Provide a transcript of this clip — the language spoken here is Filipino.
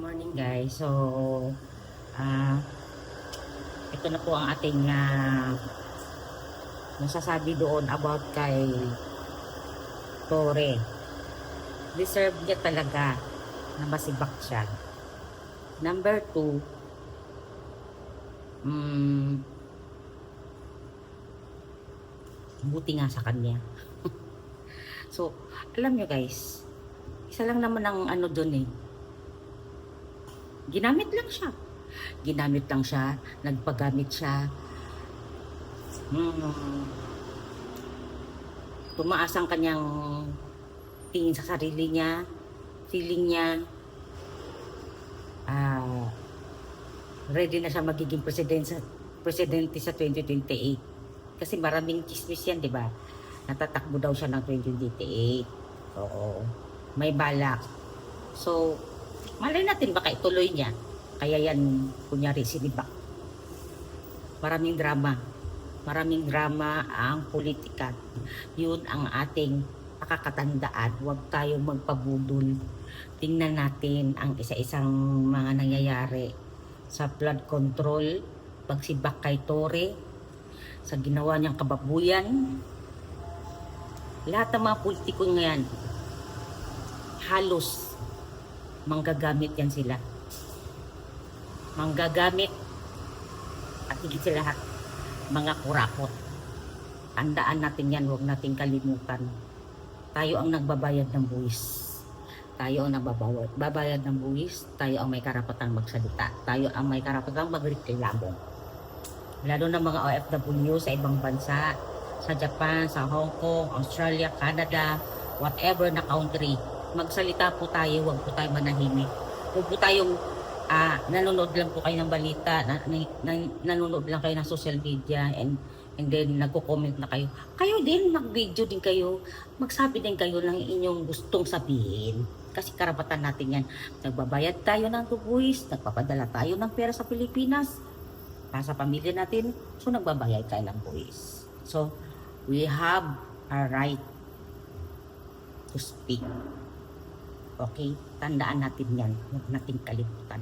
Morning guys. So, ah ito na po ang ating nasasabi doon about kay Tore. Deserve niya talaga na masibak siya. Number 2, buti nga sa kanya. So, alam nyo guys, isa lang naman ang ano doon eh. Ginamit lang siya. Ginamit lang siya, nagpagamit siya. Tumaas ang kanyang tingin sa sarili niya, feeling niya, ready na siya magiging presidente sa 2028. Kasi maraming chismis yan, di ba? Natatakbo daw siya ng 2028. Oo. May balak. So, malay natin baka ituloy niya. Kaya yan, kunyari, sinibak. Maraming drama. Maraming drama ang politika. Yun ang ating pakakatandaan. Huwag tayong magpabudol. Tingnan natin ang isa-isang mga nangyayari sa flood control, pagsibak kay Tore, sa ginawa niyang kababuyan. Lahat ng mga politiko ngayon, halos manggagamit yan sila. Manggagamit at higit sa lahat, mga kurakot. Tandaan natin yan, huwag natin kalimutan. Tayo ang nagbabayad ng buwis. Tayo ang nagbabayad ng buwis. Tayo ang may karapatang magsalita. Tayo ang may karapatang magreklamo. Lalo na mga OFW sa ibang bansa, sa Japan, sa Hong Kong, Australia, Canada, whatever na country. Magsalita po tayo, huwag po tayo manahimik. Huwag po tayong nanonood lang po kayo ng balita, nanonood lang kayo ng social media, and then nagko-comment na kayo. Kayo din, mag-video din kayo, magsabi din kayo ng inyong gustong sabihin. Kasi karapatan natin yan. Nagbabayad tayo ng buwis, nagpapadala tayo ng pera sa Pilipinas, para sa pamilya natin, so nagbabayad tayo ng buwis. So, we have a right to speak. Okay? Tandaan natin yan. Huwag natin kalimutan.